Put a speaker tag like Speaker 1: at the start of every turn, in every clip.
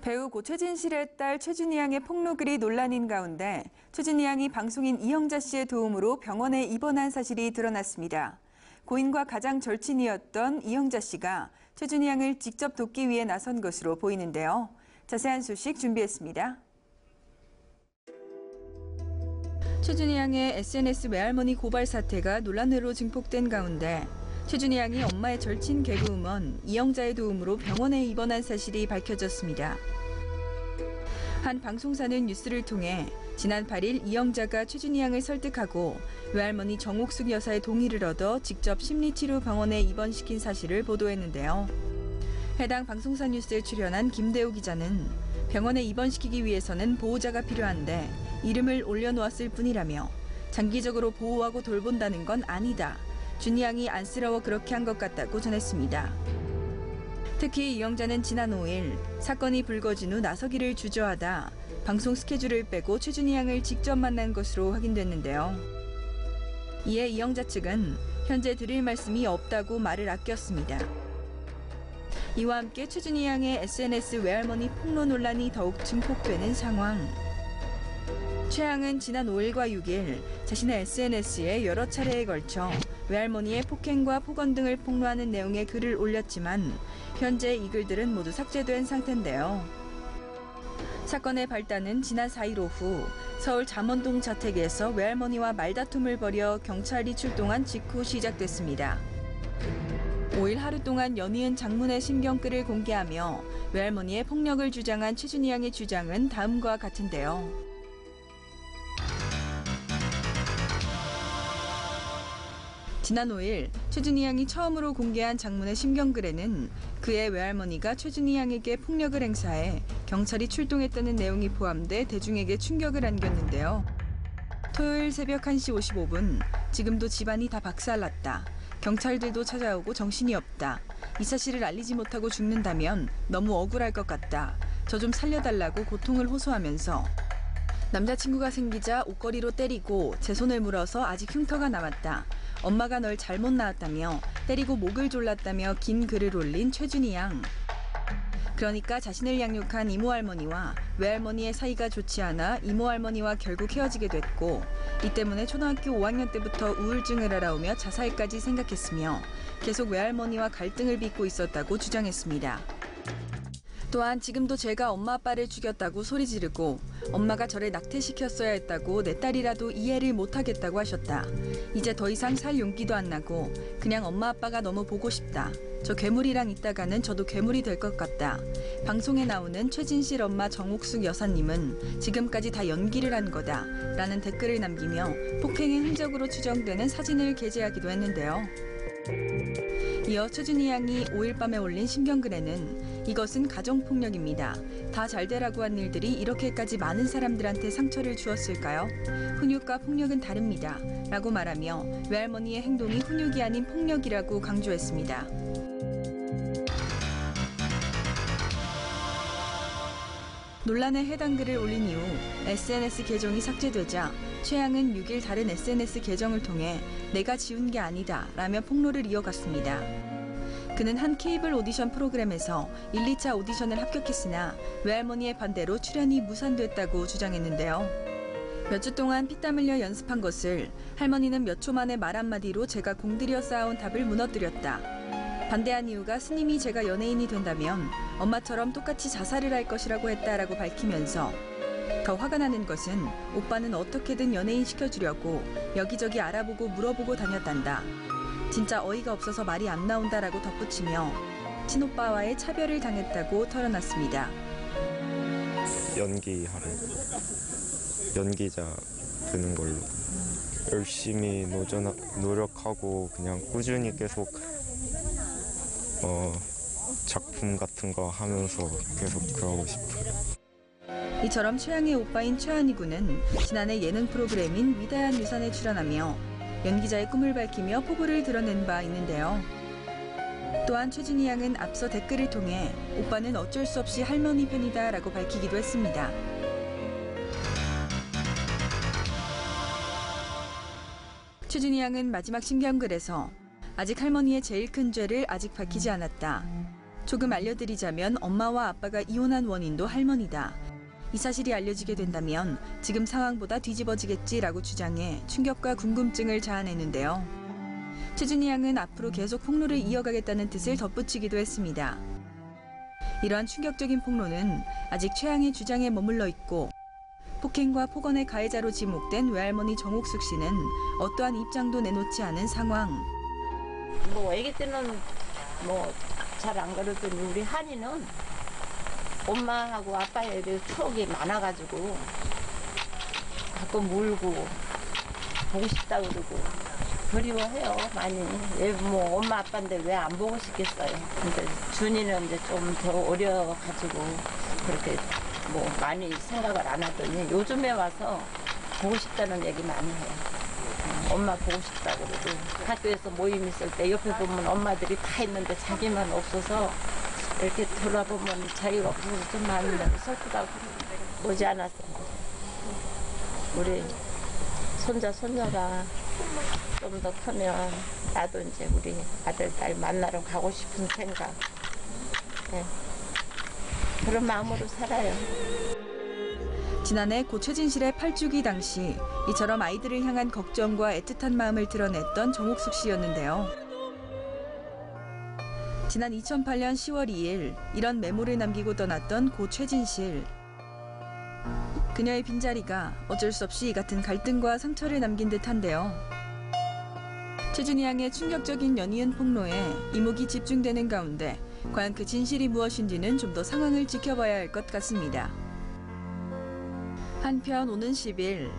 Speaker 1: 배우 고 최진실의 딸 최준희 양의 폭로글이 논란인 가운데 최준희 양이 방송인 이영자 씨의 도움으로 병원에 입원한 사실이 드러났습니다. 고인과 가장 절친이었던 이영자 씨가 최준희 양을 직접 돕기 위해 나선 것으로 보이는데요. 자세한 소식 준비했습니다. 최준희 양의 SNS 외할머니 고발 사태가 논란으로 증폭된 가운데 최준희 양이 엄마의 절친 개그우먼 이영자의 도움으로 병원에 입원한 사실이 밝혀졌습니다. 한 방송사는 뉴스를 통해 지난 8일 이영자가 최준희 양을 설득하고 외할머니 정옥숙 여사의 동의를 얻어 직접 심리치료 병원에 입원시킨 사실을 보도했는데요. 해당 방송사 뉴스에 출연한 김대우 기자는 병원에 입원시키기 위해서는 보호자가 필요한데 이름을 올려놓았을 뿐이라며 장기적으로 보호하고 돌본다는 건 아니다. 준희 양이 안쓰러워 그렇게 한 것 같다고 전했습니다. 특히 이영자는 지난 5일 사건이 불거진 후 나서기를 주저하다 방송 스케줄을 빼고 최준희 양을 직접 만난 것으로 확인됐는데요. 이에 이영자 측은 현재 드릴 말씀이 없다고 말을 아꼈습니다. 이와 함께 최준희 양의 SNS 외할머니 폭로 논란이 더욱 증폭되는 상황. 최 양은 지난 5일과 6일 자신의 SNS에 여러 차례에 걸쳐 외할머니의 폭행과 폭언 등을 폭로하는 내용의 글을 올렸지만 현재 이 글들은 모두 삭제된 상태인데요. 사건의 발단은 지난 4일 오후 서울 잠원동 자택에서 외할머니와 말다툼을 벌여 경찰이 출동한 직후 시작됐습니다. 5일 하루 동안 연이은 장문의 심경글을 공개하며 외할머니의 폭력을 주장한 최준희 양의 주장은 다음과 같은데요. 지난 5일 최준희 양이 처음으로 공개한 장문의 심경글에는 그의 외할머니가 최준희 양에게 폭력을 행사해 경찰이 출동했다는 내용이 포함돼 대중에게 충격을 안겼는데요. 토요일 새벽 1시 55분, 지금도 집안이 다 박살났다. 경찰들도 찾아오고 정신이 없다. 이 사실을 알리지 못하고 죽는다면 너무 억울할 것 같다. 저 좀 살려달라고 고통을 호소하면서 남자친구가 생기자 옷걸이로 때리고 제 손을 물어서 아직 흉터가 남았다. 엄마가 널 잘못 낳았다며 때리고 목을 졸랐다며 긴 글을 올린 최준희 양. 그러니까 자신을 양육한 이모할머니와 외할머니의 사이가 좋지 않아 이모할머니와 결국 헤어지게 됐고 이 때문에 초등학교 5학년 때부터 우울증을 앓아오며 자살까지 생각했으며 계속 외할머니와 갈등을 빚고 있었다고 주장했습니다. 또한 지금도 제가 엄마 아빠를 죽였다고 소리 지르고 엄마가 저를 낙태시켰어야 했다고 내 딸이라도 이해를 못하겠다고 하셨다. 이제 더 이상 살 용기도 안 나고 그냥 엄마 아빠가 너무 보고 싶다. 저 괴물이랑 있다가는 저도 괴물이 될 것 같다. 방송에 나오는 최진실 엄마 정옥숙 여사님은 지금까지 다 연기를 한 거다. 라는 댓글을 남기며 폭행의 흔적으로 추정되는 사진을 게재하기도 했는데요. 이어 최준희 양이 5일 밤에 올린 심경글에는 이것은 가정폭력입니다. 다 잘되라고 한 일들이 이렇게까지 많은 사람들한테 상처를 주었을까요? 훈육과 폭력은 다릅니다. 라고 말하며 외할머니의 행동이 훈육이 아닌 폭력이라고 강조했습니다. 논란에 해당 글을 올린 이후 SNS 계정이 삭제되자 최 양은 6일 다른 SNS 계정을 통해 내가 지운 게 아니다 라며 폭로를 이어갔습니다. 그는 한 케이블 오디션 프로그램에서 1, 2차 오디션을 합격했으나 외할머니의 반대로 출연이 무산됐다고 주장했는데요. 몇 주 동안 피땀 흘려 연습한 것을 할머니는 몇 초 만에 말 한마디로 제가 공들여 쌓아온 답을 무너뜨렸다. 반대한 이유가 스님이 제가 연예인이 된다면 엄마처럼 똑같이 자살을 할 것이라고 했다라고 밝히면서 더 화가 나는 것은 오빠는 어떻게든 연예인 시켜주려고 여기저기 알아보고 물어보고 다녔단다. 진짜 어이가 없어서 말이 안 나온다라고 덧붙이며 친오빠와의 차별을 당했다고 털어놨습니다.
Speaker 2: 연기자 되는 걸로 열심히 노력하고 그냥 꾸준히 계속 작품 같은 거 하면서 계속 그러고 싶어요.
Speaker 1: 이처럼 최양의 오빠인 최한희 군은 지난해 예능 프로그램인 위대한 유산에 출연하며 연기자의 꿈을 밝히며 포부를 드러낸 바 있는데요. 또한 최준희 양은 앞서 댓글을 통해 오빠는 어쩔 수 없이 할머니 편이다라고 밝히기도 했습니다. 최준희 양은 마지막 심경글에서 아직 할머니의 제일 큰 죄를 아직 밝히지 않았다. 조금 알려드리자면 엄마와 아빠가 이혼한 원인도 할머니다. 이 사실이 알려지게 된다면 지금 상황보다 뒤집어지겠지라고 주장해 충격과 궁금증을 자아내는데요. 최준희 양은 앞으로 계속 폭로를 이어가겠다는 뜻을 덧붙이기도 했습니다. 이러한 충격적인 폭로는 아직 최양의 주장에 머물러 있고 폭행과 폭언의 가해자로 지목된 외할머니 정옥숙 씨는 어떠한 입장도 내놓지 않은 상황.
Speaker 3: 뭐 아기 때는 뭐 잘 안 그러더니 우리 한이는 엄마하고 아빠의 추억이 많아가지고 가끔 울고 보고 싶다 그러고 그리워해요 많이. 왜 뭐 엄마 아빠인데 왜 안 보고 싶겠어요. 근데 준이는 이제 좀 더 어려가지고 그렇게 뭐 많이 생각을 안 하더니 요즘에 와서 보고 싶다는 얘기 많이 해요. 엄마 보고 싶다 그러고 학교에서 모임 있을 때 옆에 보면 엄마들이 다 있는데 자기만 없어서 이렇게 돌아보면 자기가 없어서 좀 마음이 슬프다고 머지않아서 우리 손자 손녀가 좀 더 크면 나도 이제 우리 아들 딸 만나러 가고 싶은 생각. 네. 그런 마음으로 살아요.
Speaker 1: 지난해 고 최진실의 8주기 당시 이처럼 아이들을 향한 걱정과 애틋한 마음을 드러냈던 정옥숙 씨였는데요. 지난 2008년 10월 2일 이런 메모를 남기고 떠났던 고 최진실. 그녀의 빈자리가 어쩔 수 없이 이 같은 갈등과 상처를 남긴 듯한데요. 최준희 양의 충격적인 연이은 폭로에 이목이 집중되는 가운데 과연 그 진실이 무엇인지는 좀 더 상황을 지켜봐야 할 것 같습니다. 한편 오는 10일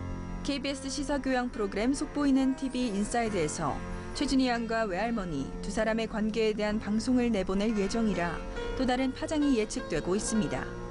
Speaker 1: KBS 시사교양 프로그램 속보이는 TV 인사이드에서 최준희 양과 외할머니 두 사람의 관계에 대한 방송을 내보낼 예정이라 또 다른 파장이 예측되고 있습니다.